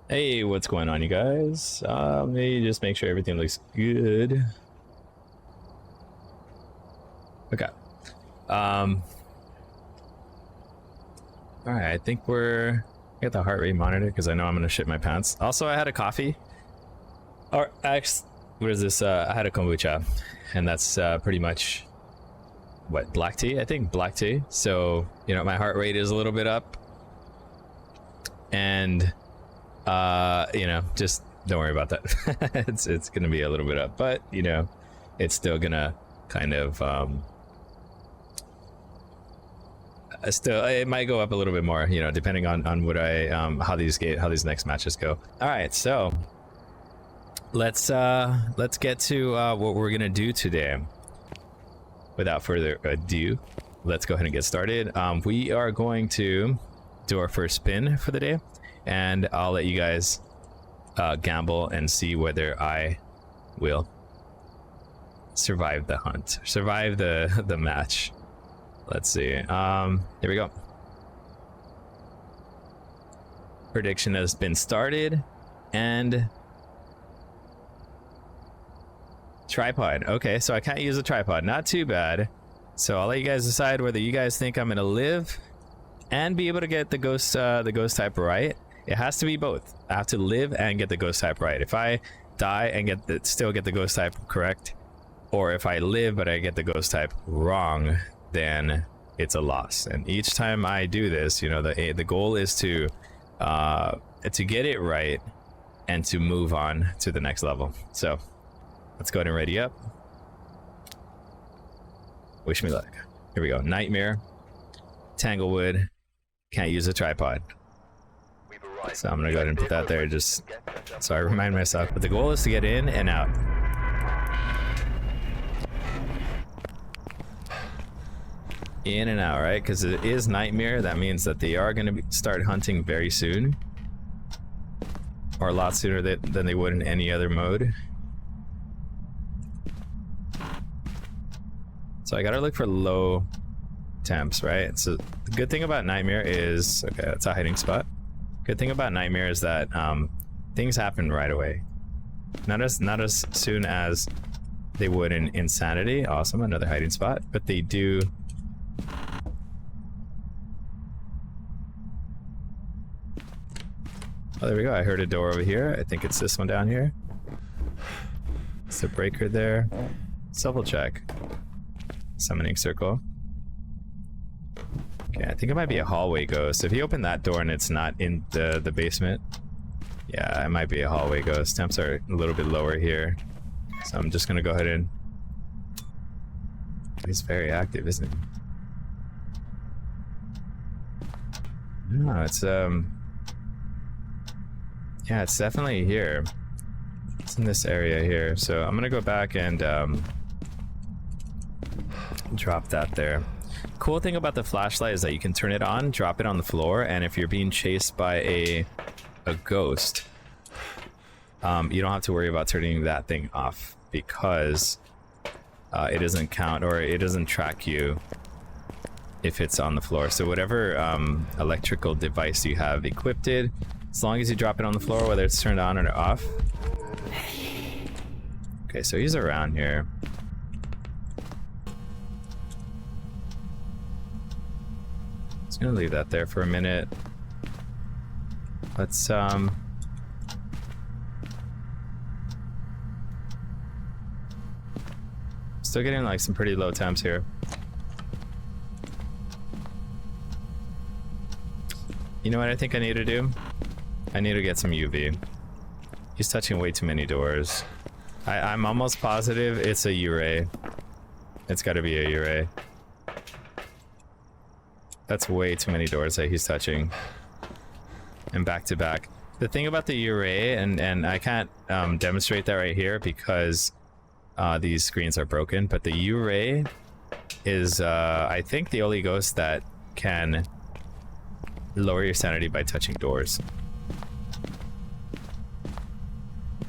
Hey, what's going on, you guys? Let me just make sure everything looks good. Okay. All right, I think we're get the heart rate monitor because I know I'm gonna shit my pants. Also, I had a coffee. Or actually, what is this? I had a kombucha, and that's pretty much what, black tea? I think black tea. So you know, my heart rate is a little bit up, and you know, just don't worry about that. it's gonna be a little bit up, but you know, it's still gonna kind of still it might go up a little bit more, you know, depending on what I how these next matches go. All right, so let's get to what we're gonna do today. Without further ado, let's go ahead and get started. We are going to do our first spin for the day, and I'll let you guys gamble and see whether I will survive the hunt, survive the match. Let's see. Here we go. Prediction has been started, and tripod. Okay, so I can't use a tripod. Not too bad. So I'll let you guys decide whether you guys think I'm gonna live and be able to get the ghost type right. It has to be both. I have to live and get the ghost type right. If I die and still get the ghost type correct, or if I live but I get the ghost type wrong, then it's a loss. And each time I do this, you know, the goal is to get it right and to move on to the next level. So let's go ahead and ready up. Wish me luck. Here we go. Nightmare, Tanglewood, can't use a tripod. So I'm gonna go ahead and put that there just so I remind myself. But the goal is to get in and out. In and out, right? Because it is Nightmare. That means that they are going to start hunting very soon, or a lot sooner than they would in any other mode. So I gotta look for low temps, right? So the good thing about Nightmare is, okay, that's a hiding spot. Good thing about Nightmare is that things happen right away. Not as soon as they would in Insanity. Awesome, another hiding spot. But they do. Oh, there we go. I heard a door over here. I think it's this one down here. It's a breaker there. Double check. Summoning circle. Okay, I think it might be a hallway ghost. If you open that door and it's not in the basement, yeah, it might be a hallway ghost. Temps are a little bit lower here, so I'm just gonna go ahead and. He's very active, isn't he? No, it's yeah, it's definitely here. It's in this area here, so I'm gonna go back and drop that there. Cool thing about the flashlight is that you can turn it on, drop it on the floor, and if you're being chased by a ghost, you don't have to worry about turning that thing off because it doesn't count, or it doesn't track you if it's on the floor. So whatever electrical device you have equipped, as long as you drop it on the floor, whether it's turned on or off. Okay, so he's around here. Just gonna leave that there for a minute. Let's still getting like some pretty low temps here. You know what I think I need to do? I need to get some UV. He's touching way too many doors. I'm almost positive it's a U-ray. It's gotta be a U-ray. That's way too many doors that he's touching. And back to back. The thing about the U-ray, and I can't demonstrate that right here because these screens are broken, but the U-ray is I think the only ghost that can lower your sanity by touching doors.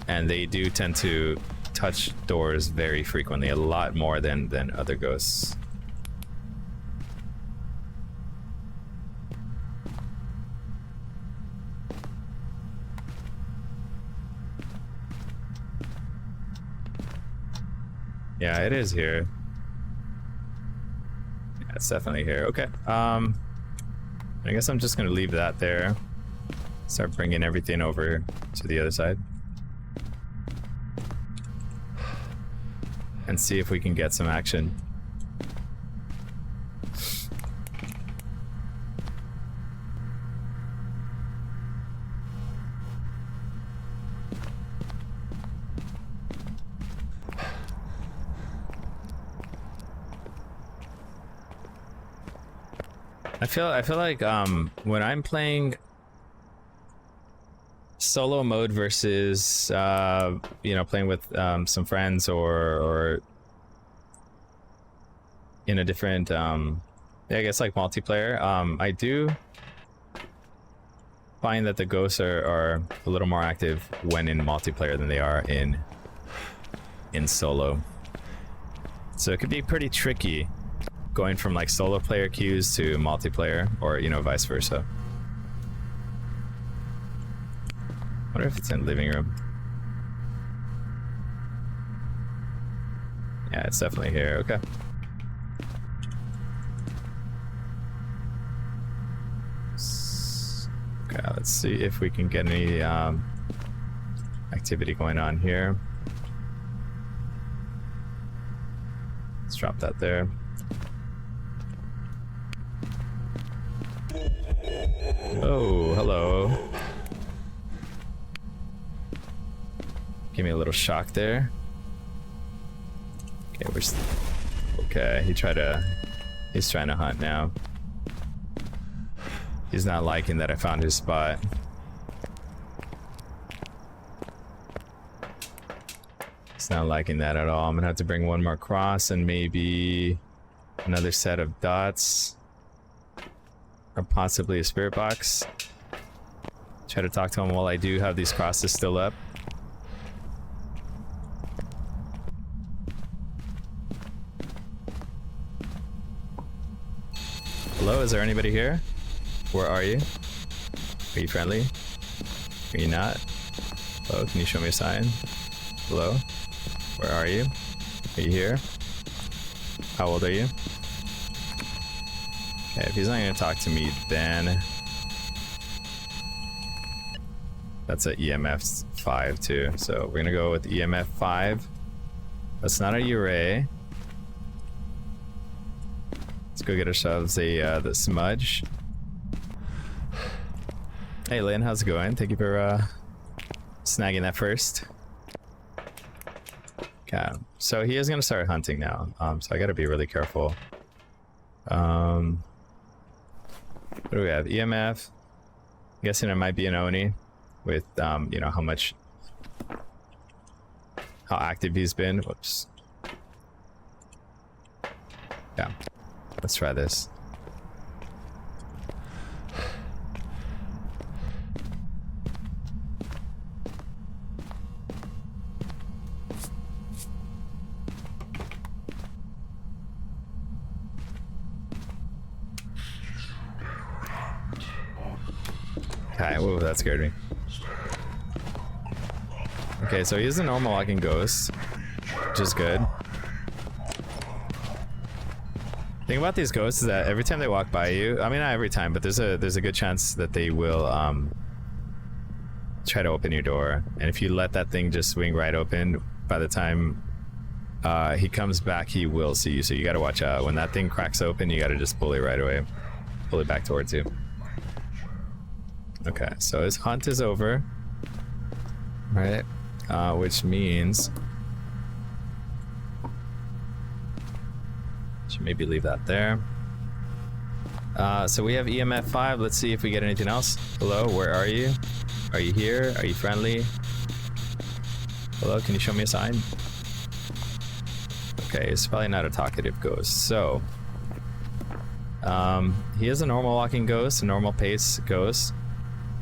And they do tend to touch doors very frequently, a lot more than other ghosts. Yeah, it is here. Yeah, it's definitely here. Okay. I guess I'm just gonna leave that there. Start bringing everything over to the other side. And see if we can get some action. I feel like when I'm playing solo mode versus you know, playing with some friends or in a different yeah, I guess like multiplayer, I do find that the ghosts are a little more active when in multiplayer than they are in solo. So it could be pretty tricky going from like solo player queues to multiplayer, or you know, vice versa. Wonder if it's in the living room. Yeah, it's definitely here. Okay. Okay, let's see if we can get any activity going on here. Let's drop that there. Oh, hello. Give me a little shock there. Okay, okay, he's trying to hunt now. He's not liking that I found his spot. He's not liking that at all. I'm gonna have to bring one more cross and maybe another set of dots. Or possibly a spirit box. Try to talk to him while I do have these crosses still up. Hello, is there anybody here? Where are you? Are you friendly? Are you not? Hello, can you show me a sign? Hello? Where are you? Are you here? How old are you? Okay, if he's not gonna talk to me, then that's an EMF 5 too. So we're gonna go with EMF 5. That's not a Uray. Let's go get ourselves a the smudge. Hey Lynn, how's it going? Thank you for snagging that first. Okay, so he is gonna start hunting now. So I gotta be really careful. What do we have? EMF. I'm guessing it might be an Oni with you know, how active he's been. Whoops. Yeah. Let's try this. Okay, whoa, that scared me. Okay, so he's a normal walking ghost, which is good. The thing about these ghosts is that every time they walk by you, I mean not every time, but there's a good chance that they will try to open your door. And if you let that thing just swing right open, by the time he comes back, he will see you. So you gotta watch out. When that thing cracks open, you gotta just pull it right away. Pull it back towards you. Okay, so his hunt is over. Right? Which means should maybe leave that there. So we have EMF 5. Let's see if we get anything else. Hello, where are you? Are you here? Are you friendly? Hello, can you show me a sign? Okay, it's probably not a talkative ghost. So he is a normal walking ghost, a normal pace ghost.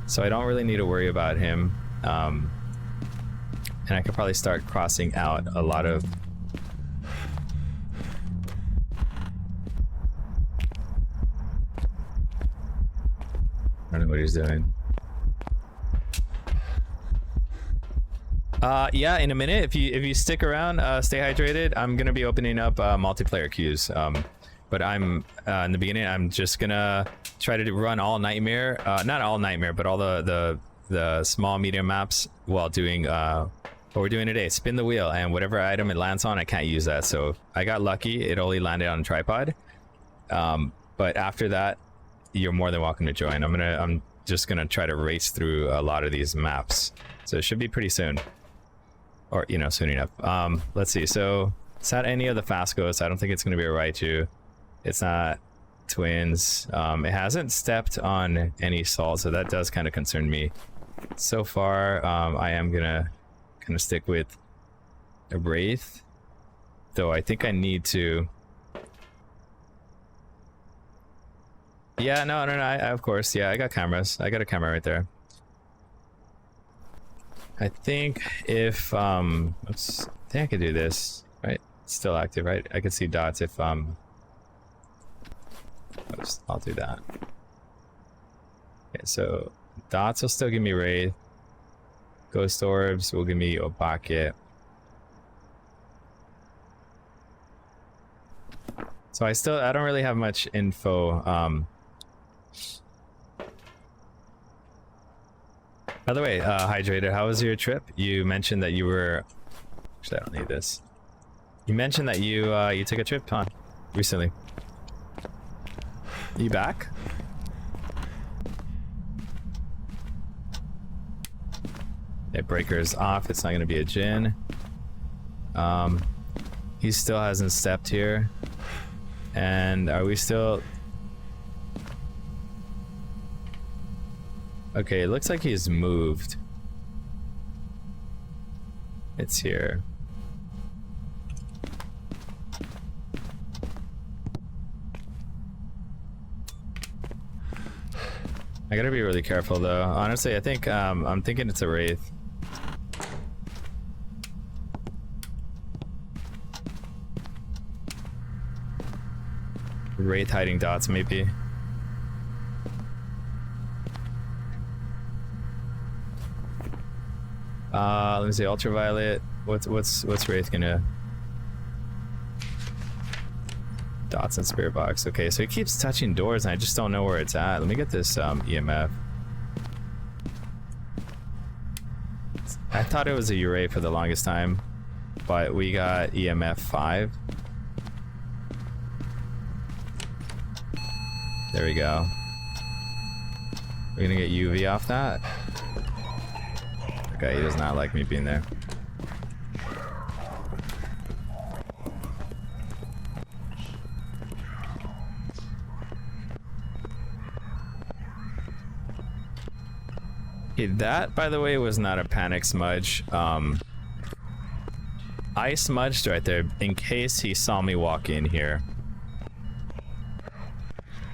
So I don't really need to worry about him. And I could probably start crossing out a lot of I don't know what he's doing. Yeah, in a minute, if you stick around, stay hydrated. I'm gonna be opening up multiplayer queues. But I'm in the beginning. I'm just gonna try to run all nightmare, not all nightmare, but all the small medium maps while doing what we're doing today. Spin the wheel, and whatever item it lands on, I can't use that. So I got lucky; it only landed on a tripod. But after that, you're more than welcome to join. I'm just gonna try to race through a lot of these maps, so it should be pretty soon. Or, you know, soon enough. Let's see. So it's not any of the Phascos. I don't think it's going to be a Raichu. It's not twins. It hasn't stepped on any salt, so that does kind of concern me. So far, I am going to kind of stick with a Wraith. Though I think I need to... Yeah, no, of course. Yeah, I got cameras. I got a camera right there. I think if oops, I think I could do this, right? It's still active, right? I could see dots if oops, I'll do that. Okay, so dots will still give me Wraith. Ghost orbs will give me Obake. So I don't really have much info. By the way, Hydrated, how was your trip? You mentioned that you were... Actually, I don't need this. You mentioned that you took a trip, huh? Recently. You back? Okay, breaker's off. It's not going to be a Jin. He still hasn't stepped here. And are we still... Okay, it looks like he's moved. It's here. I gotta be really careful though. Honestly, I think I'm thinking it's a Wraith. Wraith hiding dots, maybe. Let me see, ultraviolet. What's Wraith gonna? Dots and spirit box. Okay, so he keeps touching doors, and I just don't know where it's at. Let me get this EMF. I thought it was a Uray for the longest time, but we got EMF 5. There we go. We're gonna get UV off that. Okay, he does not like me being there. Okay, that, by the way, was not a panic smudge. I smudged right there in case he saw me walk in here.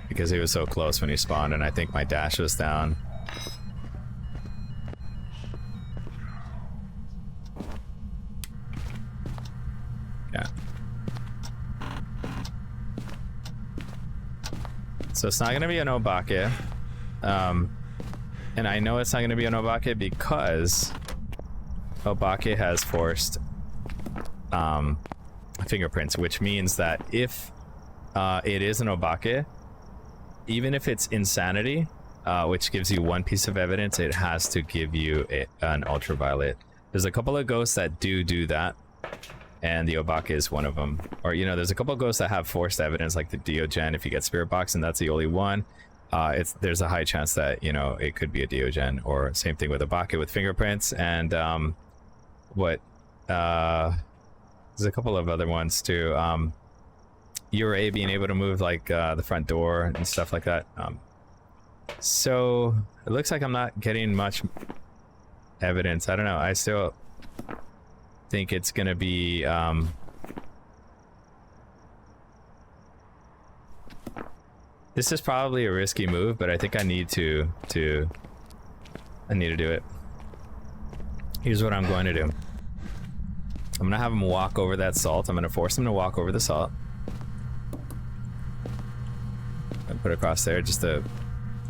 Because he was so close when he spawned, and I think my dash was down. Yeah. So it's not gonna be an Obake. And I know it's not gonna be an Obake because Obake has forced fingerprints, which means that if it is an Obake, even if it's insanity, which gives you one piece of evidence, it has to give you an ultraviolet. There's a couple of ghosts that do that, and the Obake is one of them. Or, you know, there's a couple of ghosts that have forced evidence, like the Diogen if you get Spirit Box, and that's the only one. There's a high chance that, you know, it could be a Diogen, or same thing with Obake with fingerprints, and there's a couple of other ones too. Uray being able to move like the front door and stuff like that. So it looks like I'm not getting much evidence. I don't know. I still think it's gonna be this is probably a risky move, but I think I need to do it. Here's what I'm going to do. I'm gonna have him walk over that salt. I'm gonna force him to walk over the salt. And put it across there just to,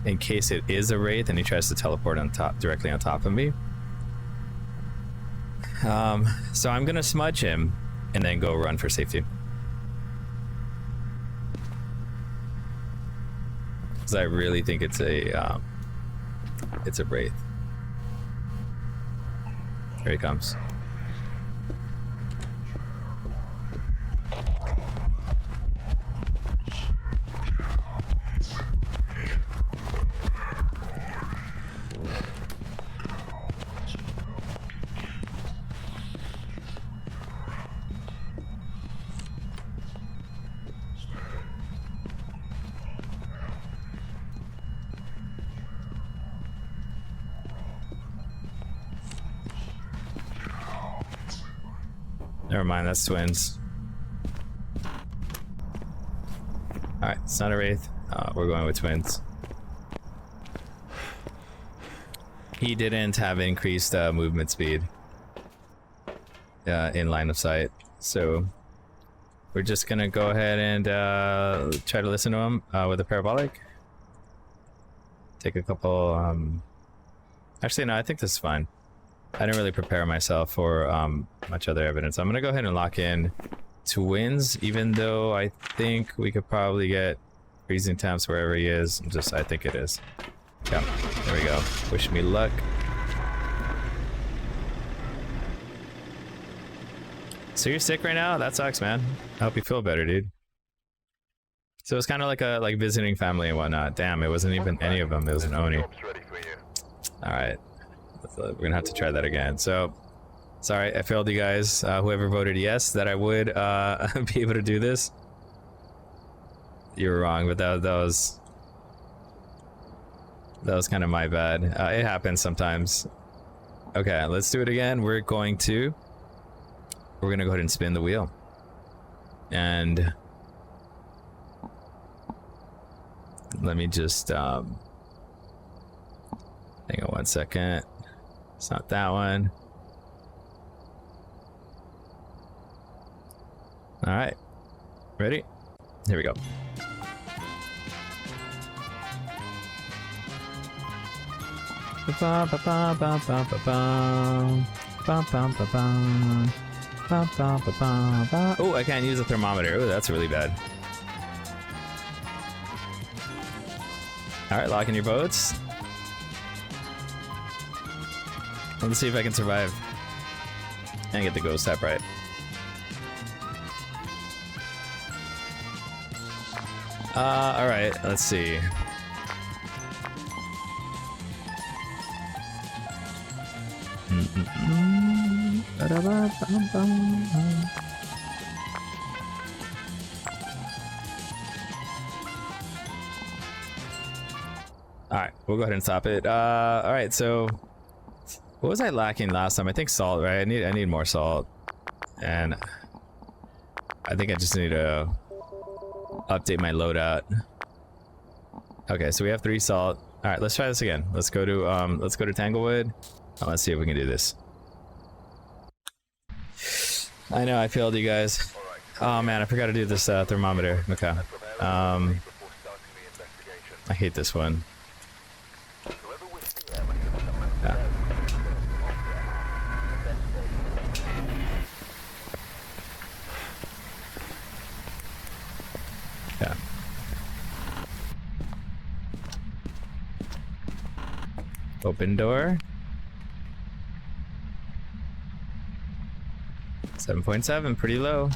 in case it is a Wraith and he tries to teleport on top, directly on top of me. So I'm gonna smudge him and then go run for safety. Because I really think it's a wraith. Here he comes. Never mind, that's twins. Alright, it's not a wraith. We're going with twins. He didn't have increased movement speed in line of sight, so we're just gonna go ahead and try to listen to him with a parabolic. Take a couple. Actually, no, I think this is fine. I didn't really prepare myself for much other evidence. I'm gonna go ahead and lock in twins, even though I think we could probably get freezing temps wherever he is. I think it is. Yeah, there we go. Wish me luck. So you're sick right now? That sucks, man. I hope you feel better, dude. So it's kind of like visiting family and whatnot. Damn, it wasn't even any of them. It was an Oni. All right. We're gonna have to try that again. So, sorry, I failed you guys. Whoever voted yes that I would be able to do this, you were wrong. But that was kind of my bad. It happens sometimes. Okay, let's do it again. We're gonna go ahead and spin the wheel, and let me just hang on one second. It's not that one. All right, ready? Here we go. Oh, I can't use a thermometer. Oh, that's really bad. All right, lock in your boats. Let's see if I can survive and get the ghost type right. All right, let's see. All right, we'll go ahead and stop it. All right, so what was I lacking last time? I think salt, right? I need more salt, and I think I just need to update my loadout. Okay, so we have 3 salt. All right, let's try this again. Let's go to Tanglewood. Let's see if we can do this. I know I failed you guys. Oh man, I forgot to do this thermometer. Okay. I hate this one. Yeah. Yeah. Open door. 7.7, pretty low.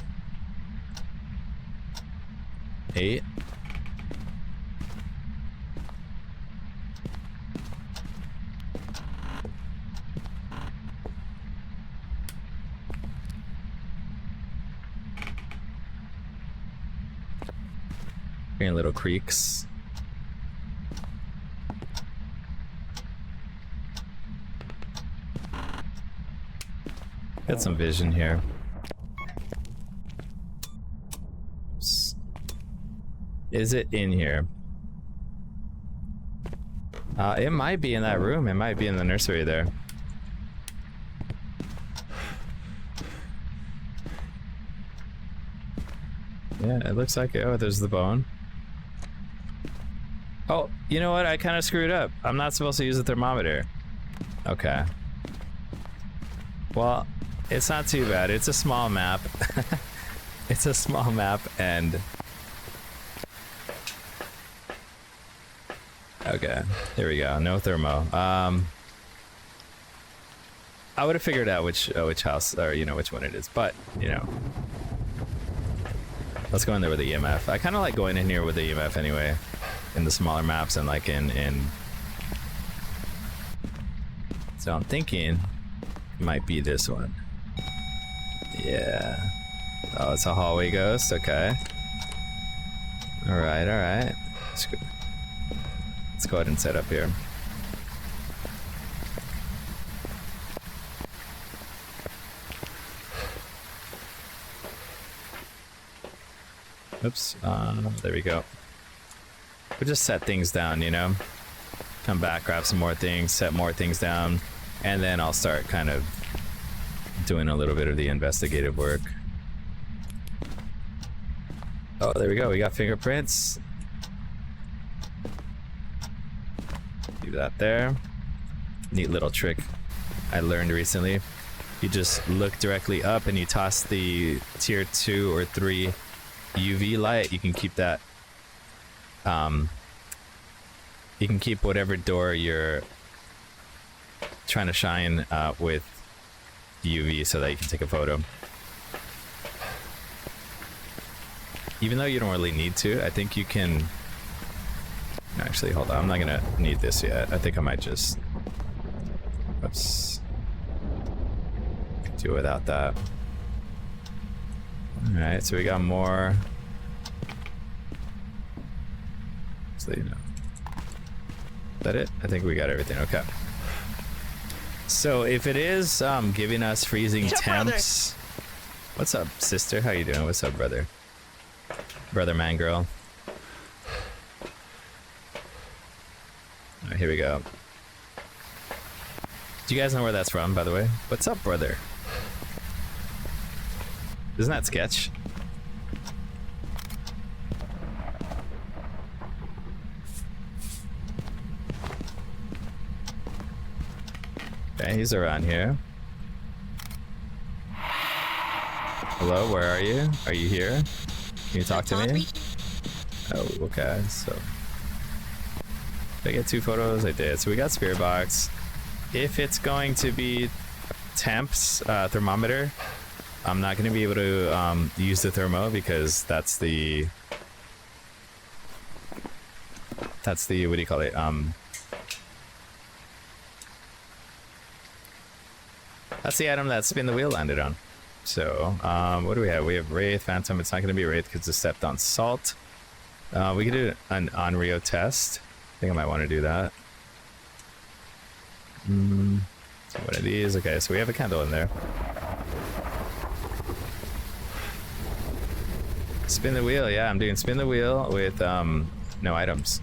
8. Getting little creaks. Got some vision here. Is it in here? It might be in that room. It might be in the nursery there. Yeah, it looks like it. Oh, there's the bone. Oh, you know what? I kind of screwed up. I'm not supposed to use a thermometer. Okay. Well, It's not too bad. It's a small map. It's a small map, and okay, here we go. No thermo. I would have figured out which house, or you know, which one it is, but you know, let's go in there with the EMF. I kind of like going in here with the EMF anyway, in the smaller maps, and like in. So I'm thinking it might be this one. Yeah. Oh, it's a hallway ghost. Okay. All right. All right. Let's go ahead and set up here. Oops. There we go. We'll just set things down, you know. Come back, grab some more things, set more things down, and then I'll start kind of doing a little bit of the investigative work. Oh, there we go. We got fingerprints. Do that there. Neat little trick I learned recently. You just look directly up and you toss the tier 2 or 3 UV light. You can keep that. You can keep whatever door you're trying to shine with UV so that you can take a photo. Even though you don't really need to, I think you can. Actually, hold on. I'm not gonna need this yet. I think I might just. Oops. Do without that. All right, so we got more. So you know. Is that it? I think we got everything. Okay. So if it is giving us freezing temps. What's up, sister? How you doing? What's up, brother? Brother, man, girl. All right, here we go. Do you guys know where that's from, by the way? What's up, brother? Isn't that sketch? Okay, he's around here. Hello, where are you? Are you here? Can you talk to me? Oh, okay, so. Did I get 2 photos? I did. So we got spirit box. If it's going to be temps, thermometer, I'm not going to be able to use the thermo because that's the, what do you call it? That's the item that Spin the Wheel landed on. So, what do we have? We have Wraith, Phantom. It's not going to be Wraith because it's stepped on salt. We could do an Onryo test. I think I might want to do that. So one of these. Okay, so we have a candle in there. Spin the wheel. Yeah, I'm doing spin the wheel with no items.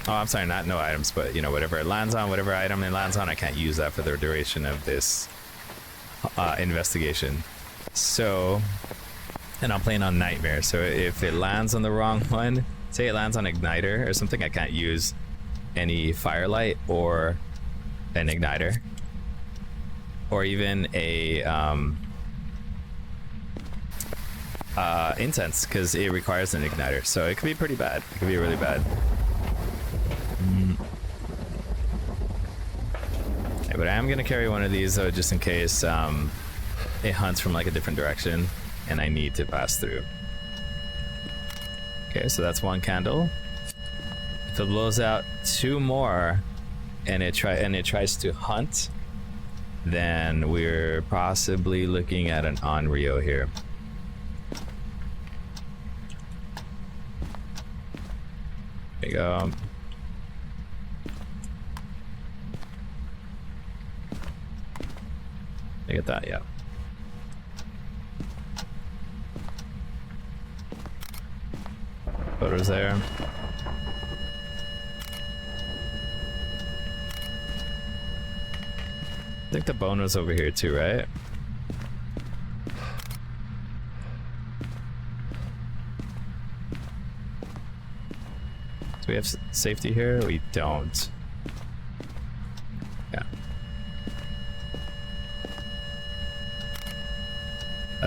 Oh, I'm sorry, not no items, but you know, whatever it lands on, whatever item it lands on, I can't use that for the duration of this investigation. So, and I'm playing on Nightmare, so if it lands on the wrong one, say it lands on Igniter or something, I can't use any Firelight or an Igniter. Or even a Incense, because it requires an Igniter. So it could be pretty bad. It could be really bad. Okay, but I am going to carry one of these though, just in case it hunts from like a different direction and I need to pass through. Okay, so that's one candle. If it blows out 2 more and it tries to hunt, then we're possibly looking at an Onryo here. There you go. Look at that, yeah. Photos there. I think the bone was over here too, right? Do we have safety here? We don't. Yeah.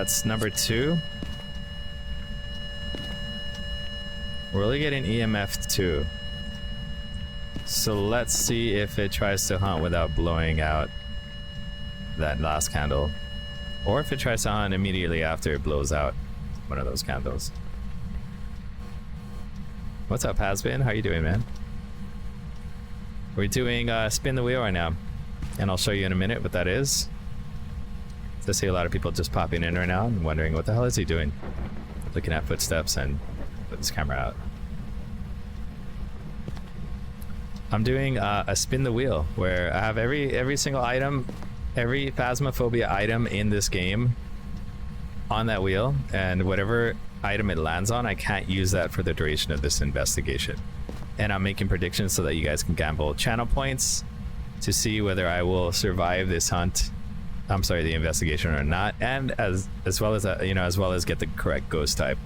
That's number 2. We're only getting EMF 2. So let's see if it tries to hunt without blowing out that last candle. Or if it tries to hunt immediately after it blows out one of those candles. What's up, Hasbin? How you doing, man? We're doing spin the wheel right now. And I'll show you in a minute what that is. I see a lot of people just popping in right now and wondering what the hell is he doing? Looking at footsteps and put his camera out. I'm doing a spin the wheel where I have every single item, every Phasmophobia item in this game on that wheel, and whatever item it lands on, I can't use that for the duration of this investigation. And I'm making predictions so that you guys can gamble channel points to see whether I will survive this hunt. I'm sorry, the investigation or not, and as well as as well as get the correct ghost type.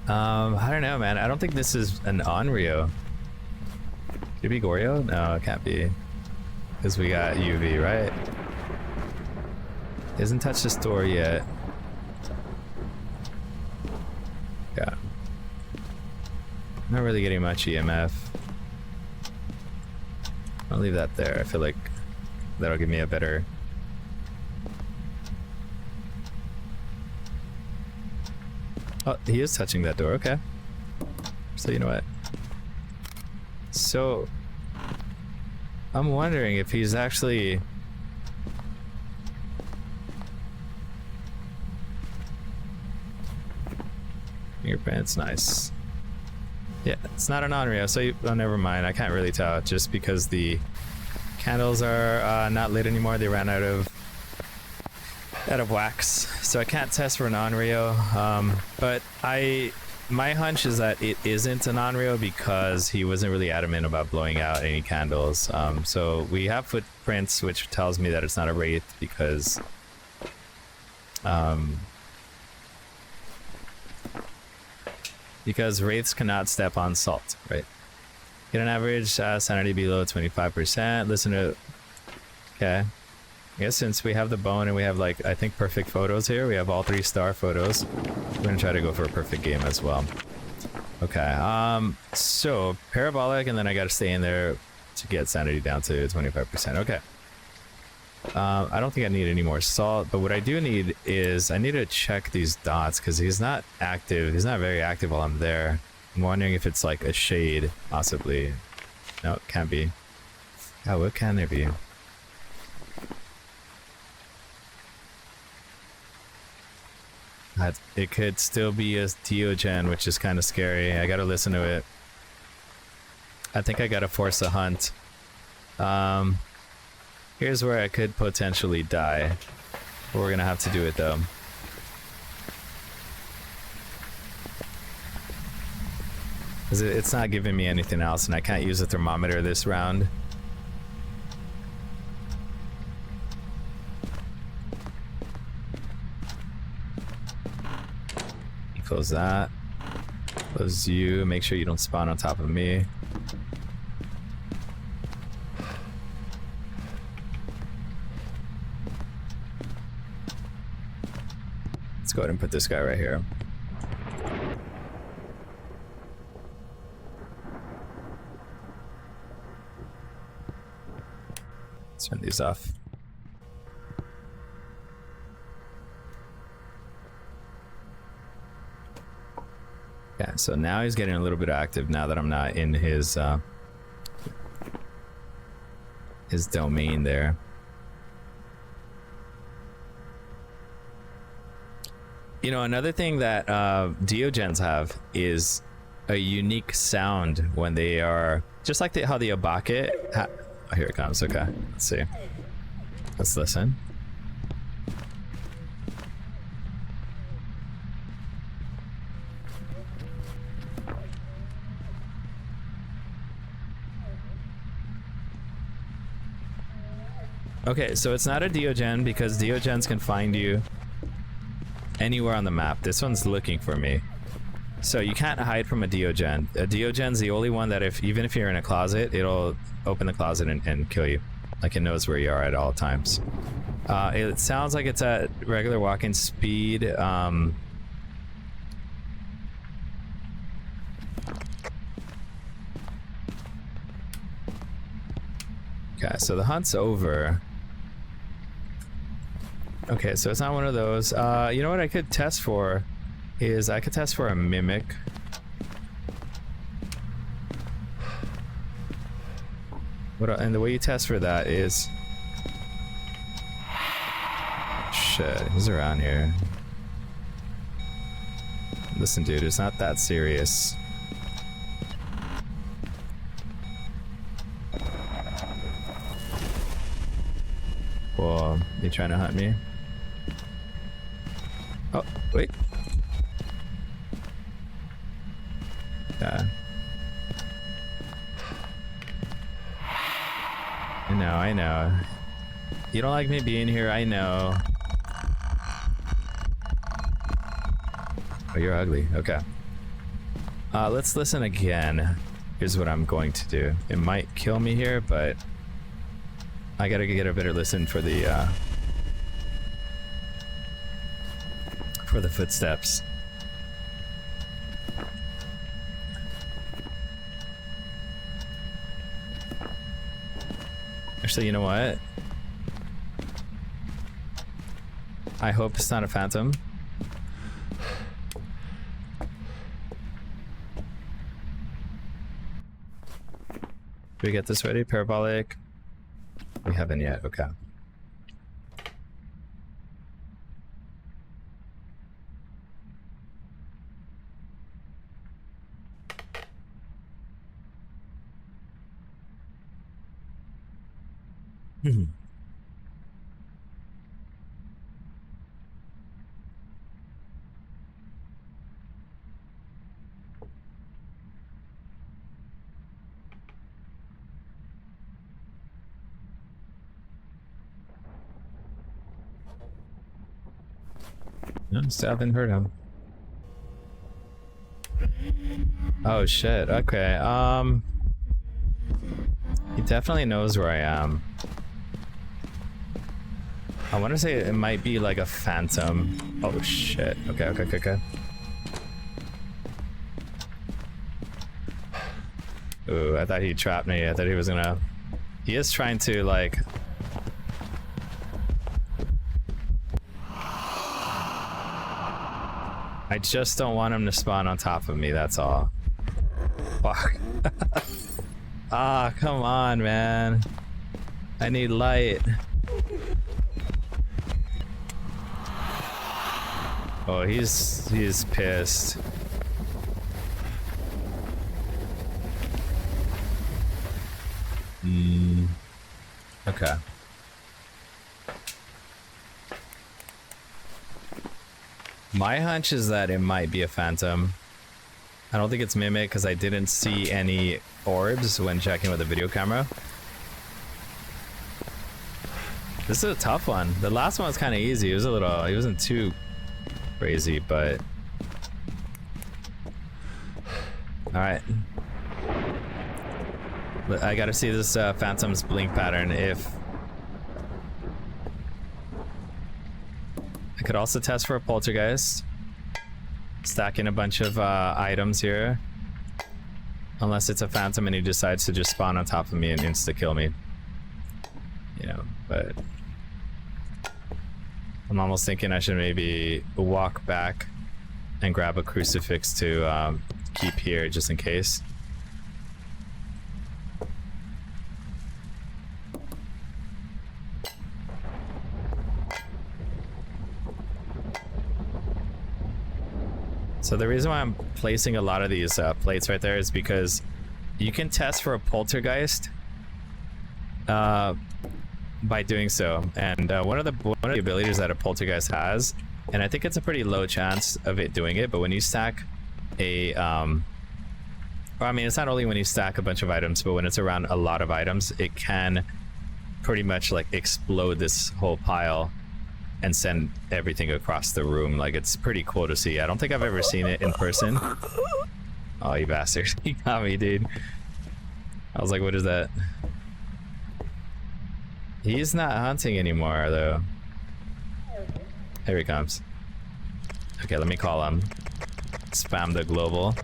I don't know, man. I don't think this is an Onryo. Could it be Goryo? No, it can't be. Because we got UV, right? Hasn't touched the store yet. Yeah. Not really getting much EMF. I'll leave that there. I feel like that'll give me a better... Oh, he is touching that door. Okay. So you know what? So I'm wondering if he's actually... Fingerprints, nice. Yeah, it's not an Onryo, so oh, never mind. I can't really tell just because the candles are not lit anymore. They ran out of wax, so I can't test for an Onryo. But my hunch is that it isn't an Onryo because he wasn't really adamant about blowing out any candles. So we have footprints, which tells me that it's not a wraith because wraiths cannot step on salt, right? Get an average sanity below 25%. Listen to... Okay. I guess since we have the bone and we have, like, I think perfect photos here, we have all 3-star photos. We're gonna try to go for a perfect game as well. Okay, so parabolic, and then I gotta stay in there to get sanity down to 25%. Okay. I don't think I need any more salt, but what I do need is I need to check these dots because he's not active. He's not very active while I'm there. I'm wondering if it's like a shade, possibly. No, it can't be. Oh, what can there be? It could still be a Diogen, which is kind of scary. I gotta listen to it. I think I gotta force a hunt. Here's where I could potentially die. But we're gonna have to do it though. Because it's not giving me anything else, and I can't use a thermometer this round. Close that. Close you. Make sure you don't spawn on top of me. Let's go ahead and put this guy right here. Let's turn these off. Yeah, so now he's getting a little bit active now that I'm not in his domain there. You know, another thing that Diogens have is a unique sound when they are just like how the Abake. Oh, here it comes. Okay, let's see. Let's listen. Okay, so it's not a Diogen because Diogens can find you anywhere on the map. This one's looking for me. So you can't hide from a Diogen. A Diogen's the only one that even if you're in a closet, it'll open the closet and kill you. Like it knows where you are at all times. It sounds like it's at regular walking speed. Okay, so the hunt's over. Okay, so it's not one of those. You know what I could test for is I could test for a mimic. And the way you test for that is... Shit, he's around here. Listen, dude, it's not that serious. Whoa, you trying to hunt me? Oh, wait. Yeah. I know. You don't like me being here, I know. Oh, you're ugly. Okay. Let's listen again. Here's what I'm going to do. It might kill me here, but I gotta get a better listen for the footsteps. Actually, you know what? I hope it's not a phantom. Do we get this ready? Parabolic? We haven't yet, okay. No, still haven't heard him. Oh shit, okay, he definitely knows where I am. I want to say it might be like a phantom. Oh shit, okay. Ooh, I thought he trapped me. I thought he was gonna... He is trying to like... I just don't want him to spawn on top of me, that's all. Fuck. Ah, come on, man. I need light. Oh, he's pissed. Okay. My hunch is that it might be a phantom. I don't think it's mimic because I didn't see any orbs when checking with the video camera. This is a tough one. The last one was kind of easy. It was a little, it wasn't too crazy, but... Alright. I gotta see this phantom's blink pattern if... I could also test for a poltergeist. Stacking a bunch of items here. Unless it's a phantom and he decides to just spawn on top of me and insta-kill me. You know, but... I'm almost thinking I should maybe walk back and grab a crucifix to keep here just in case. So the reason why I'm placing a lot of these plates right there is because you can test for a poltergeist by doing so, and one of the abilities that a poltergeist has, and I think it's a pretty low chance of it doing it, but when you stack a or I mean, it's not only when you stack a bunch of items, but when it's around a lot of items, it can pretty much like explode this whole pile and send everything across the room. Like, it's pretty cool to see. I don't think I've ever seen it in person. Oh, you bastard. You got me, dude. I was like, what is that? He's not hunting anymore, though. Here he comes. Okay, let me call him. Spam the global.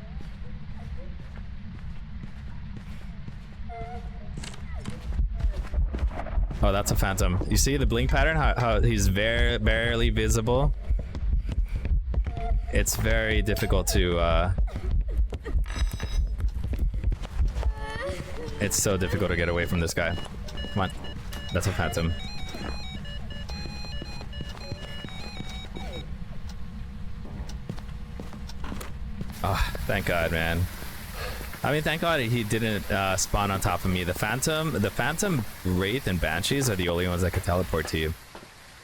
Oh, that's a phantom. You see the blink pattern? How he's barely visible? It's very difficult to... It's so difficult to get away from this guy. Come on. That's a phantom. Oh, thank God, man. I mean, thank God he didn't spawn on top of me. The Phantom, Wraith, and Banshees are the only ones that could teleport to you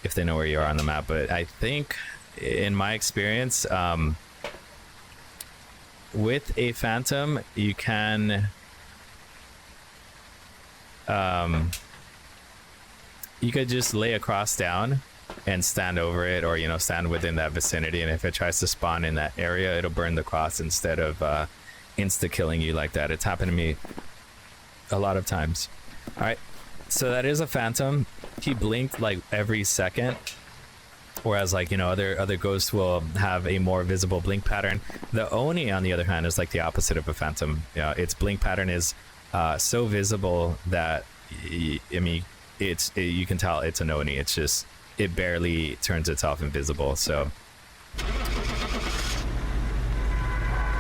if they know where you are on the map. But I think, in my experience, with a Phantom, you can... you could just lay a cross down and stand over it, or, you know, stand within that vicinity, and if it tries to spawn in that area, it'll burn the cross instead of insta-killing you like that. It's happened to me a lot of times. Alright, so that is a Phantom. He blinked like every second, whereas, like, you know, other ghosts will have a more visible blink pattern. The Oni, on the other hand, is like the opposite of a Phantom. Yeah, its blink pattern is so visible that, I mean, you can tell it's an Oni. It's just, it barely turns itself invisible, so...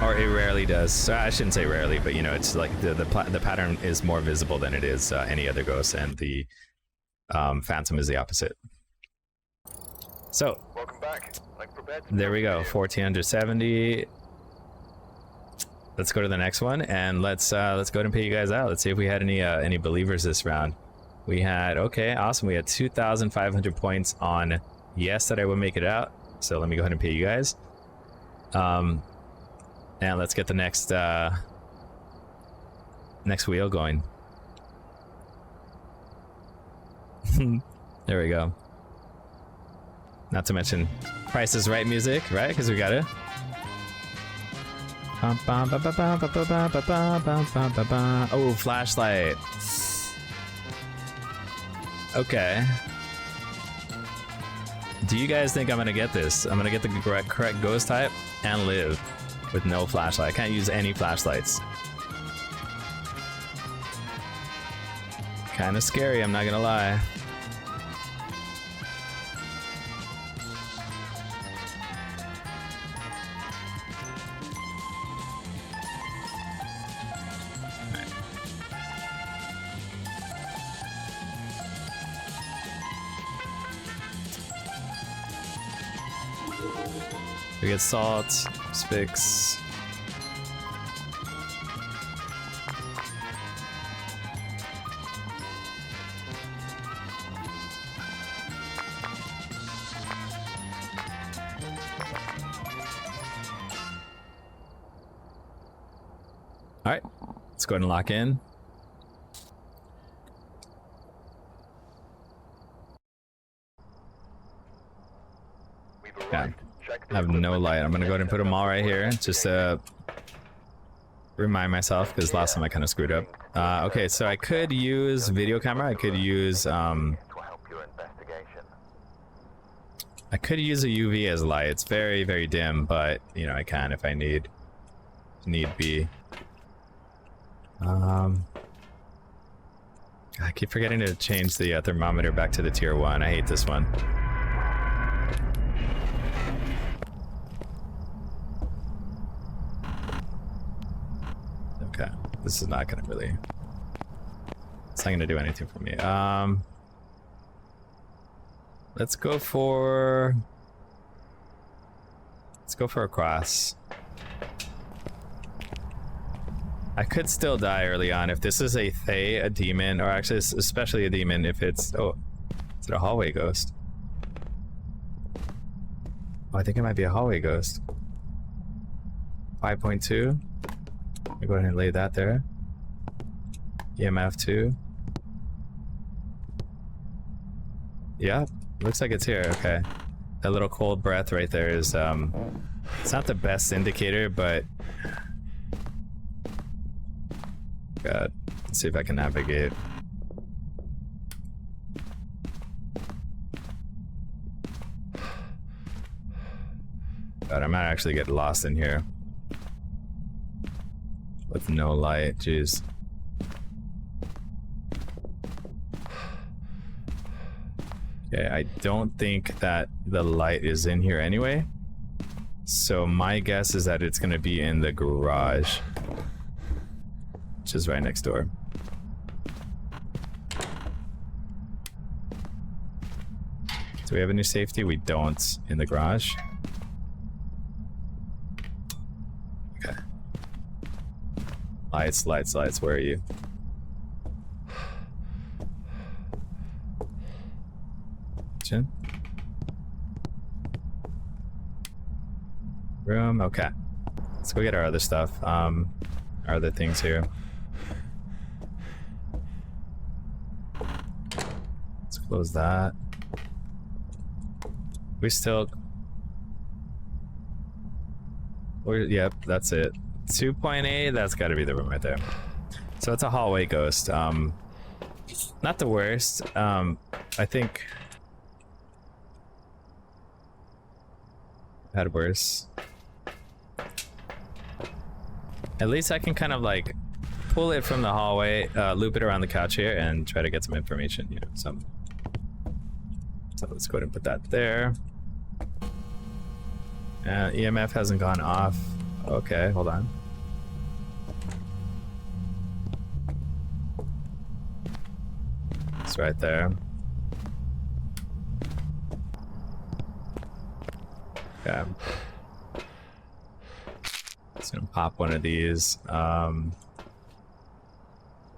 Or it rarely does. So I shouldn't say rarely, but, you know, it's like the pattern is more visible than it is any other ghost, and the Phantom is the opposite. So, welcome back. There we go, 1470. Let's go to the next one, and let's go ahead and pay you guys out. Let's see if we had any believers this round. We had, okay, awesome. We had 2,500 points on yes that I would make it out. So let me go ahead and pay you guys. And let's get the next wheel going. There we go. Not to mention Price is Right music, right? Because we got it. Oh, flashlight. Okay. Do you guys think I'm gonna get this? I'm gonna get the correct ghost type and live with no flashlight. I can't use any flashlights. Kind of scary, I'm not gonna lie. We get salt, Spix. All right, let's go ahead and lock in. Yeah. I have no light. I'm gonna go ahead and put them all right here, just to remind myself, because last time I kind of screwed up. Okay, so I could use video camera. I could use I could use a UV as light. It's very, very dim, but you know, I can if I need be. I keep forgetting to change the thermometer back to the tier 1. I hate this one. Okay, this is not gonna really... It's not gonna do anything for me. Let's go for a cross. I could still die early on if this is a Thay, a demon, or actually especially a demon if it's... Oh, is it a hallway ghost? Oh, I think it might be a hallway ghost. 5.2. Let me go ahead and lay that there. EMF 2. Yeah, looks like it's here. Okay. That little cold breath right there is, it's not the best indicator, but... God, let's see if I can navigate. God, I might actually get lost in here. With no light, jeez. Okay, I don't think that the light is in here anyway. So my guess is that it's gonna be in the garage, which is right next door. Do we have any safety? We don't in the garage. Okay. Lights, lights, lights. Where are you? Kitchen. Room. Okay. Let's go get our other stuff. Our other things here. Let's close that. We still. Yep, that's it. 2.8. That's got to be the room right there. So it's a hallway ghost. Not the worst. I think. Had worse. At least I can kind of like pull it from the hallway, loop it around the couch here, and try to get some information, you know, some. So let's go ahead and put that there. EMF hasn't gone off. Okay, hold on. It's right there. Okay. Just gonna pop one of these.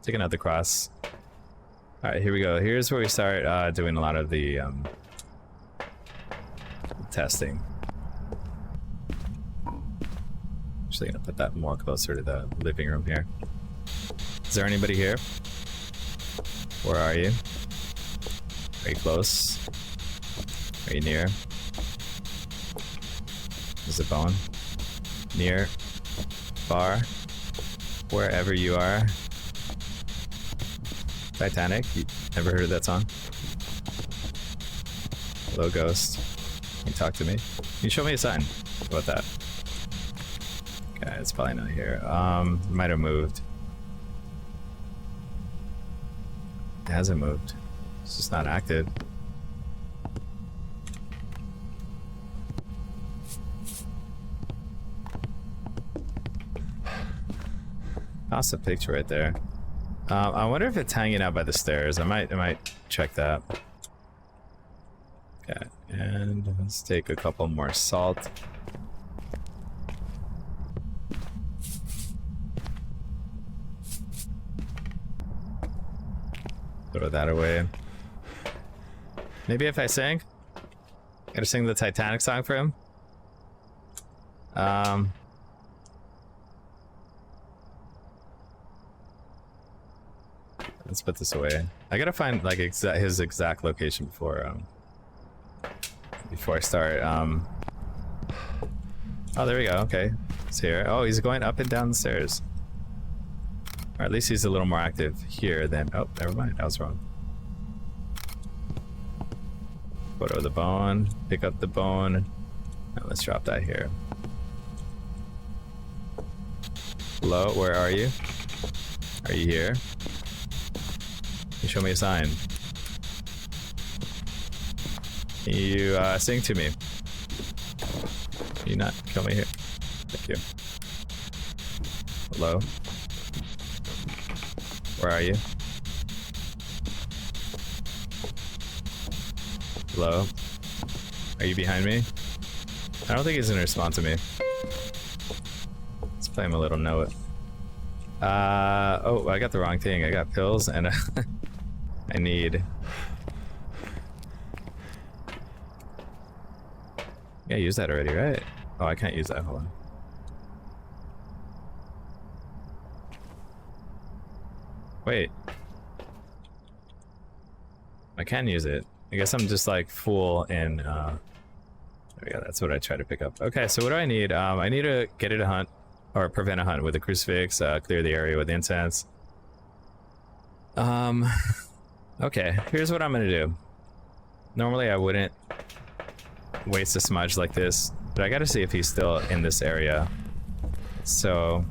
Take another cross. Alright, here we go. Here's where we start doing a lot of the testing. Actually gonna put that more closer to the living room here. Is there anybody here? Where are you? Are you close? Are you near? Is it bone? Near? Far? Wherever you are. Titanic? You ever heard of that song? Hello, ghost. Can you talk to me? Can you show me a sign? How about that? Okay, it's probably not here. Might have moved. It hasn't moved. It's just not active. Toss a picture right there. I wonder if it's hanging out by the stairs. I might check that. Okay, and let's take a couple more salt. Throw that away. Maybe if I sing? Gotta sing the Titanic song for him? Let's put this away. I gotta find like his exact location before I start. Oh, there we go. Okay, he's here. Oh, he's going up and down the stairs. Or at least he's a little more active here than. Oh, never mind. I was wrong. Photo of the bone. Pick up the bone. And let's drop that here. Hello, where are you? Are you here? Can you show me a sign? Can you sing to me? Can you not kill me here? Thank you. Hello? Where are you? Hello? Are you behind me? I don't think he's gonna respond to me. Let's play him a little note. Oh, I got the wrong thing. I got pills and I need. Yeah, use that already, right? Oh, I can't use that. Hold on. Wait. I can use it. I guess I'm just like full in. There we go. That's what I try to pick up. Okay, so what do I need? I need to get it a hunt or prevent a hunt with a crucifix. Clear the area with incense. Okay, here's what I'm gonna do. Normally I wouldn't waste a smudge like this, But I gotta see if he's still in this area. So...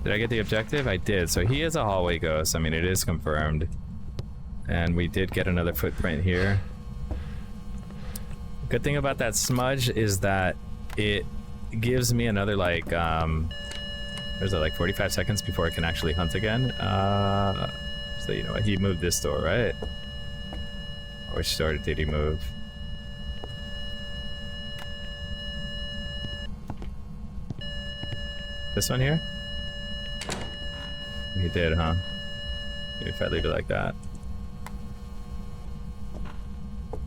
Did I get the objective? I did. So he is a hallway ghost. I mean, it is confirmed. And we did get another footprint here. Good thing about that smudge is that it gives me another, like, there's like 45 seconds before I can actually hunt again. So you know what? He moved this door, right? Which door did he move? This one here? He did, huh? Maybe if I leave it like that. Did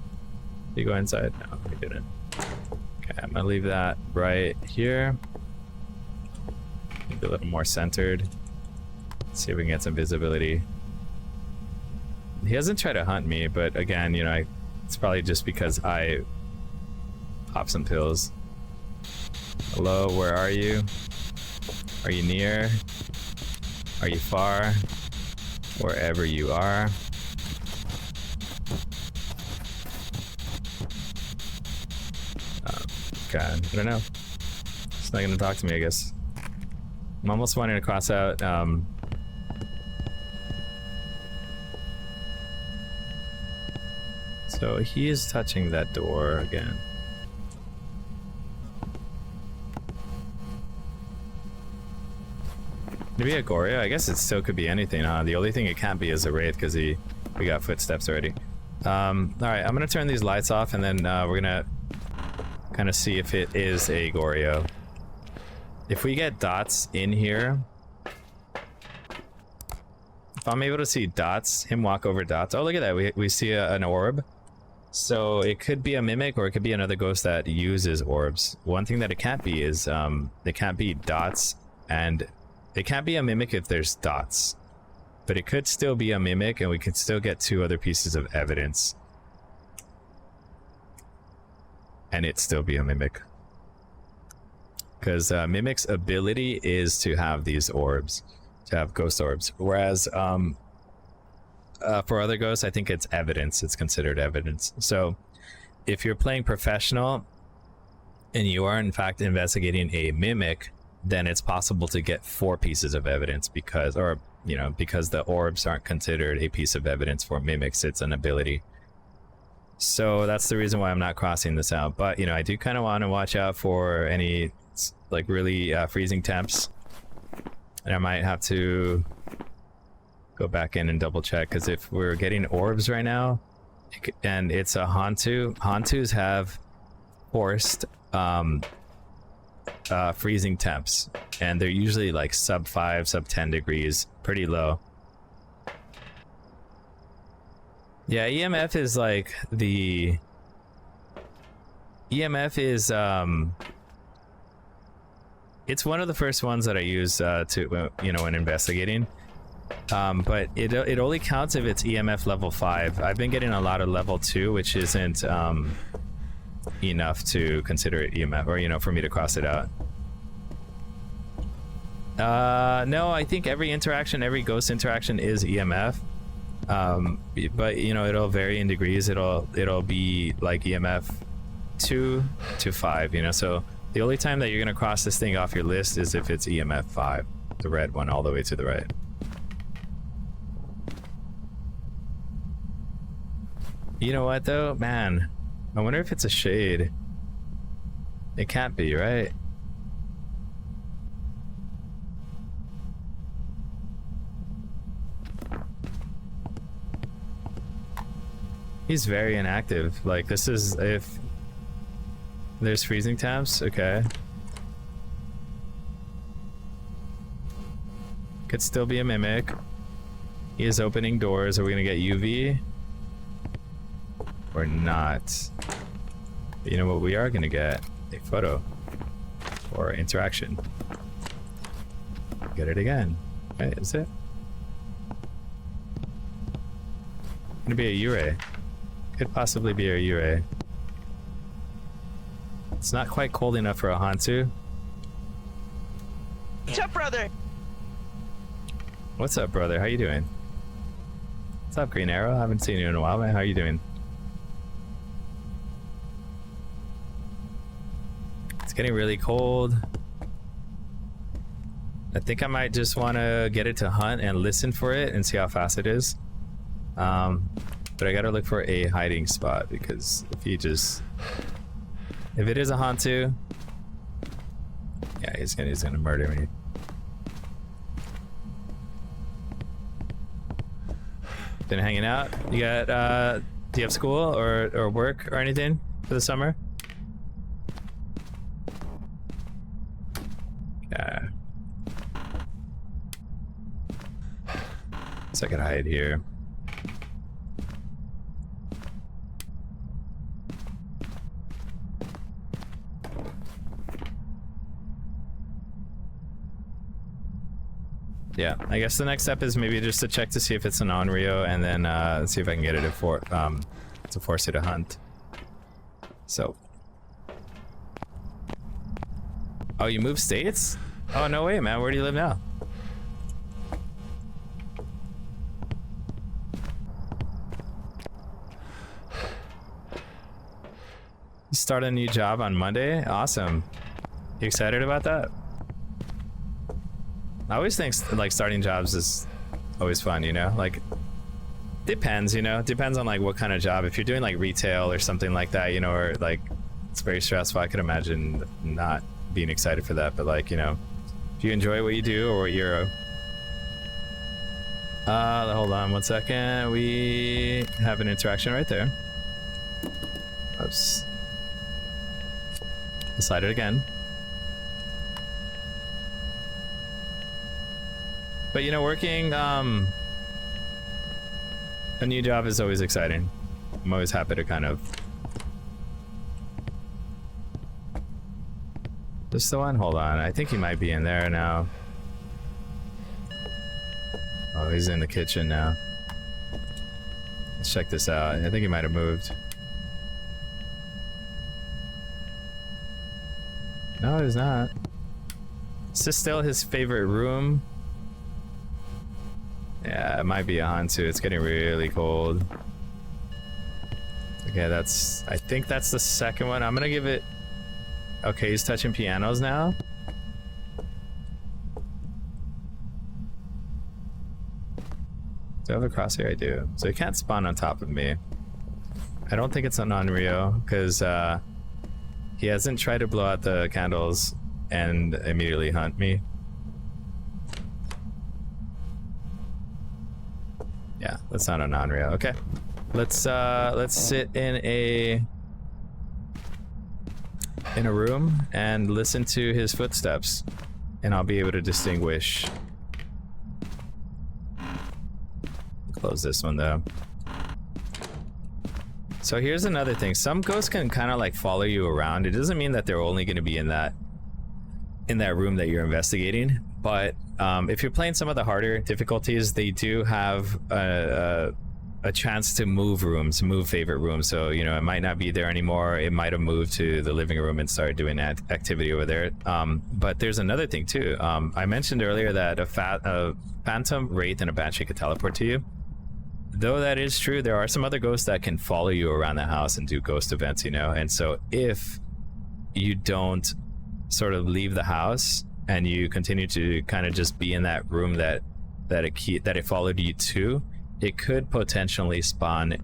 he go inside? No, he didn't. Okay, I'm gonna leave that right here. Maybe a little more centered. Let's see if we can get some visibility. He hasn't tried to hunt me, but again, you know, it's probably just because I popped some pills. Hello, where are you? Are you near? Are you far? Wherever you are. God, I don't know. It's not gonna talk to me, I guess. I'm almost wanting to cross out, so he is touching that door again. Maybe a Goryo? I guess it still could be anything, huh? The only thing it can't be is a Wraith, because we got footsteps already. Alright, I'm gonna turn these lights off, and then we're gonna kind of see if it is a Goryo. If we get dots in here, if I'm able to see dots, him walk over dots. Oh, look at that, we see an orb. So it could be a mimic, or it could be another ghost that uses orbs. One thing that it can't be is, it can't be dots, and it can't be a mimic if there's dots. But it could still be a mimic, and we could still get 2 other pieces of evidence. And it still be a mimic. Because Mimic's ability is to have these orbs, to have ghost orbs. Whereas for other ghosts, I think it's evidence. It's considered evidence. So if you're playing professional and you are in fact investigating a Mimic, then it's possible to get 4 pieces of evidence because, or you know, because the orbs aren't considered a piece of evidence for Mimics. It's an ability. So that's the reason why I'm not crossing this out. But you know, I do kind of want to watch out for any like really freezing temps, and I might have to go back in and double check, because if we're getting orbs right now and it's a Hantus have forced freezing temps, and they're usually like sub 5, sub 10 degrees, pretty low. Yeah, EMF is like the EMF is it's one of the first ones that I use to, you know, when investigating. But it only counts if it's EMF level 5. I've been getting a lot of level 2, which isn't enough to consider it EMF, or you know, for me to cross it out. No, I think every interaction, every ghost interaction is EMF. But you know, it'll vary in degrees. It'll be like EMF 2 to 5, you know. So the only time that you're gonna cross this thing off your list is if it's EMF 5, the red one all the way to the right. You know what though, man, I wonder if it's a shade. It can't be, right? He's very inactive. Like, this is if there's freezing temps. Okay, could still be a mimic. He is opening doors. Are we gonna get UV or not? But you know what we are gonna get? A photo or interaction. Get it again. Right, is it gonna be a U-ray? Could possibly be a U-ray. It's not quite cold enough for a Hantu. What's up, brother? What's up, brother? How you doing? What's up, Green Arrow? I haven't seen you in a while, man. How you doing? getting really cold. I think I might just want to get it to hunt and listen for it and see how fast it is. But I gotta look for a hiding spot, because if it is a Hantu, yeah, he's gonna murder me. Been hanging out. You got do you have school or work or anything for the summer? Yeah. So I could hide here. Yeah, I guess the next step is maybe just to check to see if it's an Onryo, and then see if I can get it to force it to hunt. So. Oh, you moved states? Oh, no way, man. Where do you live now? You start a new job on Monday? Awesome. You excited about that? I always think like starting jobs is always fun, you know? Like, depends, you know? Depends on like what kind of job. If you're doing like retail or something like that, you know, or like it's very stressful, I could imagine not being excited for that. But like, you know, if you enjoy what you do or what you're hold on 1 second. We have an interaction right there. Oops. Decided again. But you know, working a new job is always exciting. I'm always happy to kind of... This the one? Hold on, I think he might be in there now. Oh, he's in the kitchen now. Let's check this out. I think he might have moved. No, he's not. Is this still his favorite room? Yeah, it might be a Hantu. It's getting really cold. Okay, that's... I think that's the second one. I'm gonna give it... Okay, he's touching pianos now. Do I have a crosshair? I do. So he can't spawn on top of me. I don't think it's an Onryo, because he hasn't tried to blow out the candles and immediately hunt me. Yeah, that's not an Onryo. Okay, let's sit in a room and listen to his footsteps, and I'll be able to distinguish. Close this one though. So here's another thing. Some ghosts can kind of like follow you around. It doesn't mean that they're only going to be in that room that you're investigating, but if you're playing some of the harder difficulties, they do have a chance to move rooms, move favorite rooms. So, you know, it might not be there anymore. It might have moved to the living room and started doing that activity over there. But there's another thing too. I mentioned earlier that a phantom, wraith, and a banshee could teleport to you. Though that is true, there are some other ghosts that can follow you around the house and do ghost events, you know? And so if you don't sort of leave the house and you continue to kind of just be in that room that it followed you to, it could potentially spawn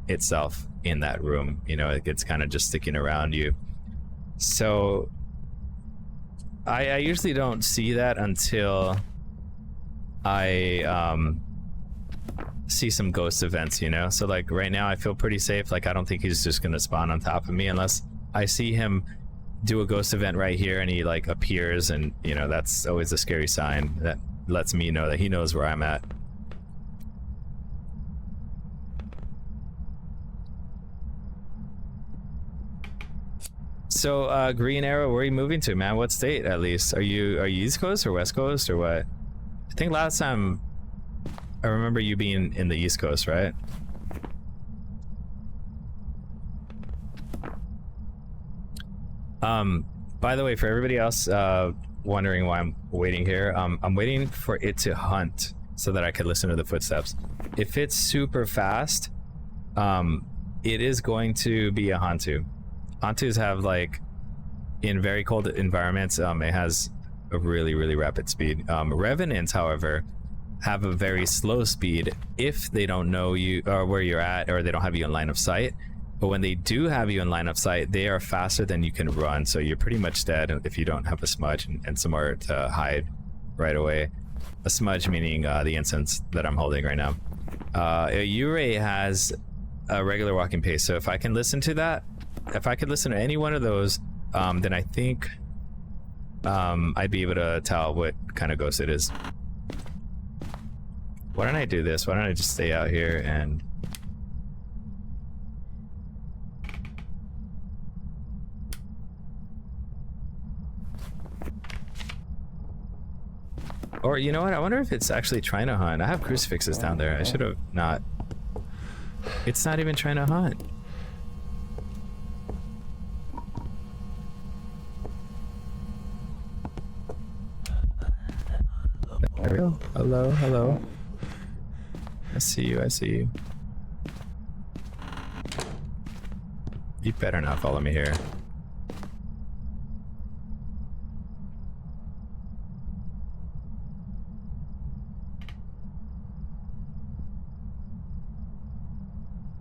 itself in that room. You know, it's kind of just sticking around you. So I usually don't see that until I see some ghost events, you know? So like right now I feel pretty safe. Like I don't think he's just gonna spawn on top of me unless I see him do a ghost event right here and he like appears, and you know, that's always a scary sign that lets me know that he knows where I'm at. So Green Arrow, where are you moving to, man? What state at least? Are you East Coast or West Coast or what? I think last time I remember you being in the East Coast, right? By the way, for everybody else wondering why I'm waiting here, I'm waiting for it to hunt so that I could listen to the footsteps. If it's super fast, it is going to be a Hantu. Hantus have like in very cold environments, it has a really rapid speed. Revenants, however, have a very slow speed if they don't know you or where you're at, or they don't have you in line of sight. But when they do have you in line of sight, they are faster than you can run, so you're pretty much dead if you don't have a smudge and somewhere to hide right away. A smudge meaning the incense that I'm holding right now. Yurei has a regular walking pace, so if I can listen to that, if I could listen to any one of those, then I think I'd be able to tell what kind of ghost it is. Why don't I do this? Why don't I just stay out here and... Or, you know what? I wonder if it's actually trying to hunt. I have crucifixes down there. I should have not... It's not even trying to hunt. Ariel? Hello, hello. I see you, I see you. You better not follow me here.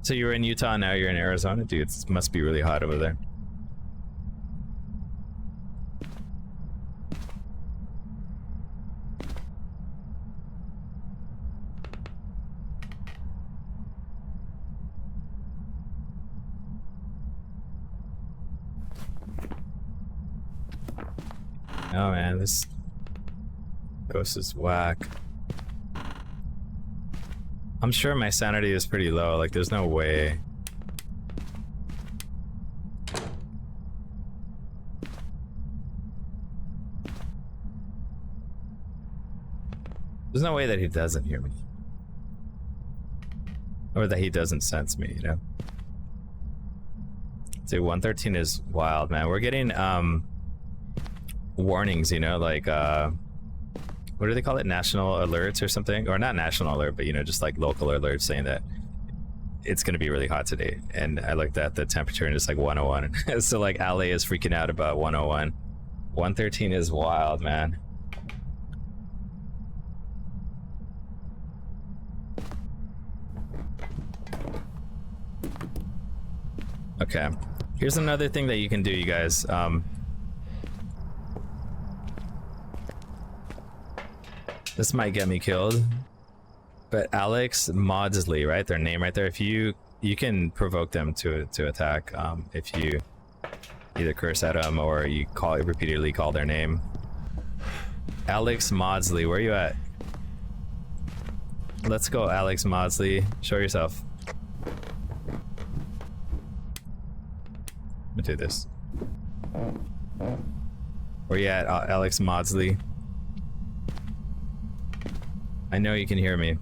So you were in Utah, now you're in Arizona? Dude, it must be really hot over there. Oh man, this ghost is whack. I'm sure my sanity is pretty low, like there's no way. There's no way that he doesn't hear me. Or that he doesn't sense me, you know? Dude, 113 is wild, man. We're getting, warnings, you know, like, what do they call it? National alerts or something? Or not national alert, but, you know, just like local alerts saying that it's going to be really hot today. And I looked at the temperature and it's like 101. So like LA is freaking out about 101. 113 is wild, man. Okay. Here's another thing that you can do, you guys. This might get me killed, but Alex Maudsley, right? Their name right there. If you can provoke them to attack, if you either curse at them or you repeatedly call their name. Alex Maudsley, where are you at? Let's go, Alex Maudsley. Show yourself. Let me do this. Where you at, Alex Maudsley? I know you can hear me.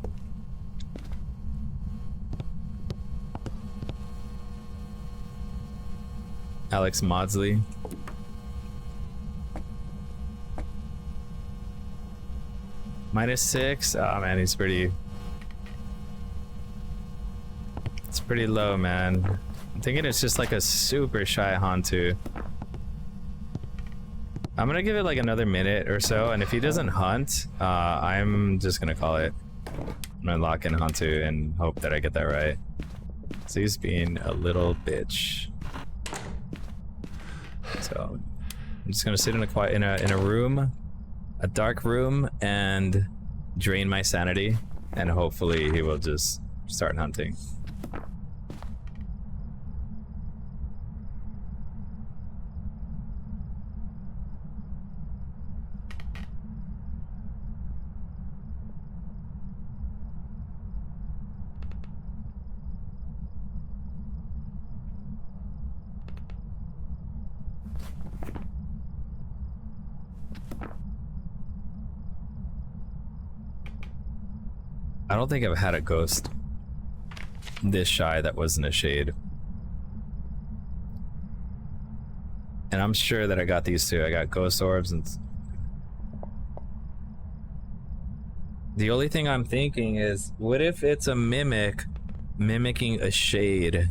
Alex Maudsley. -6. Oh man, he's pretty... It's pretty low, man. I'm thinking it's just like a super shy Hantu. I'm gonna give it like another minute or so, and if he doesn't hunt, I'm just gonna call it. I'm gonna lock in Hantu and hope that I get that right. So he's being a little bitch. So I'm just gonna sit in a room, a dark room, and drain my sanity, and hopefully he will just start hunting. I don't think I've had a ghost this shy that wasn't a shade. And I'm sure that I got these two. I got ghost orbs and... The only thing I'm thinking is, what if it's a mimic mimicking a shade?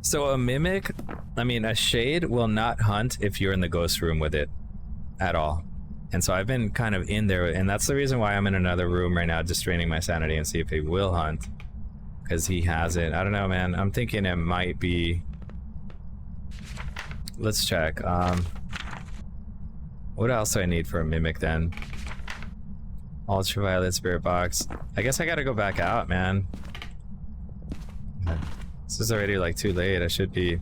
So a mimic, I mean, a shade will not hunt if you're in the ghost room with it at all. And so I've been kind of in there, and that's the reason why I'm in another room right now, just draining my sanity and see if he will hunt. Because he hasn't. I don't know, man. I'm thinking it might be... Let's check. What else do I need for a mimic then? Ultraviolet spirit box. I guess I gotta go back out, man. This is already like too late. I should be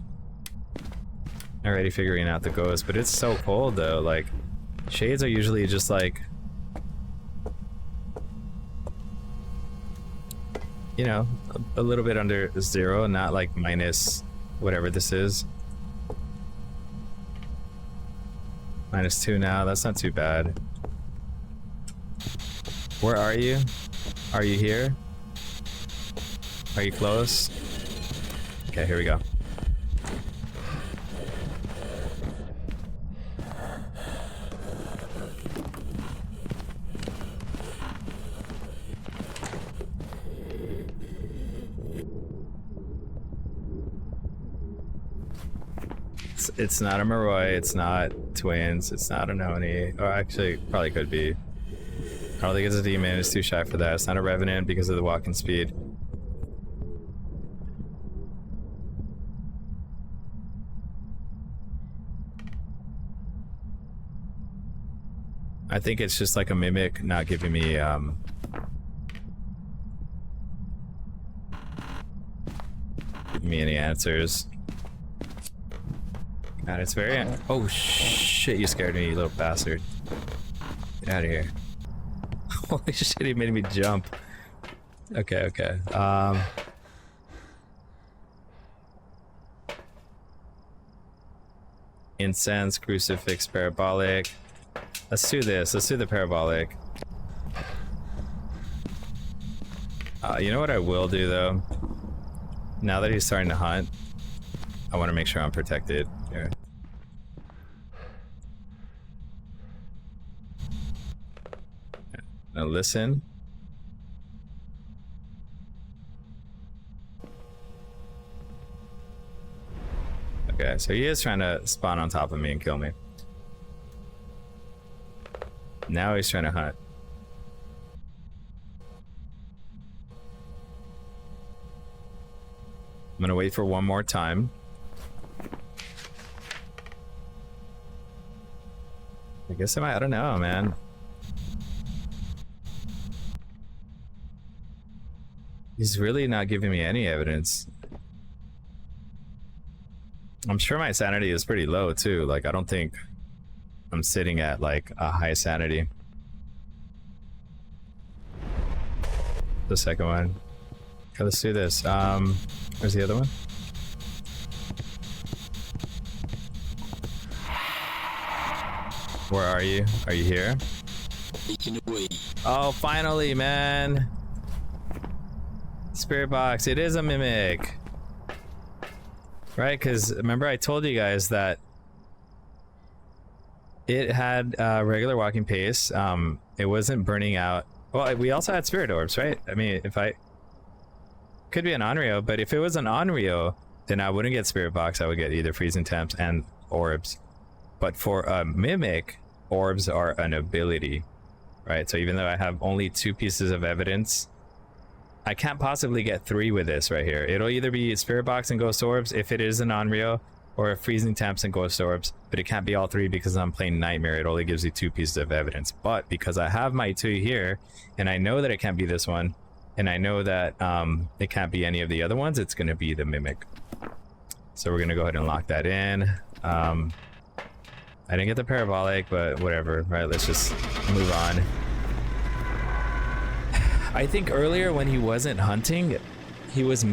already figuring out the ghost, but it's so cold though. Like, shades are usually just like, you know, a little bit under 0, not like minus whatever this is. -2 now, that's not too bad. Where are you? Are you here? Are you close? Okay, here we go. It's not a Moroi, it's not twins, it's not a Noni. Or actually, probably could be. I don't think it's a demon, it's too shy for that. It's not a revenant because of the walking speed. I think it's just like a mimic not giving me any answers. God, it's very... Oh shit, you scared me, you little bastard. Get out of here. Holy shit, he made me jump. Okay, okay. Incense, crucifix, parabolic. Let's do this. Let's do the parabolic. You know what I will do though? Now that he's starting to hunt, I want to make sure I'm protected. Here. Now listen. Okay, so he is trying to spawn on top of me and kill me. Now he's trying to hunt. I'm gonna wait for one more time. I guess I don't know, man. He's really not giving me any evidence. I'm sure my sanity is pretty low too. Like, I don't think I'm sitting at like a high sanity. The second one. Okay, let's do this. Where's the other one? Where are you? Are you here? Oh, finally, man. Spirit box. It is a mimic. Right? Because remember I told you guys that it had regular walking pace. It wasn't burning out. Well, we also had spirit orbs, right? I mean, if I... Could be an Onryo, but if it was an Onryo, then I wouldn't get spirit box. I would get either freezing temps and orbs. But for a mimic, orbs are an ability, right? So even though I have only 2 pieces of evidence, I can't possibly get 3 with this right here. It'll either be spirit box and ghost orbs if it is an Onryo, or freezing temps and ghost orbs, but it can't be all 3 because I'm playing Nightmare. It only gives you 2 pieces of evidence. But because I have my 2 here, and I know that it can't be this one, and I know that it can't be any of the other ones, it's going to be the mimic. So we're going to go ahead and lock that in. I didn't get the parabolic, but whatever, right? Let's just move on. I think earlier when he wasn't hunting, he was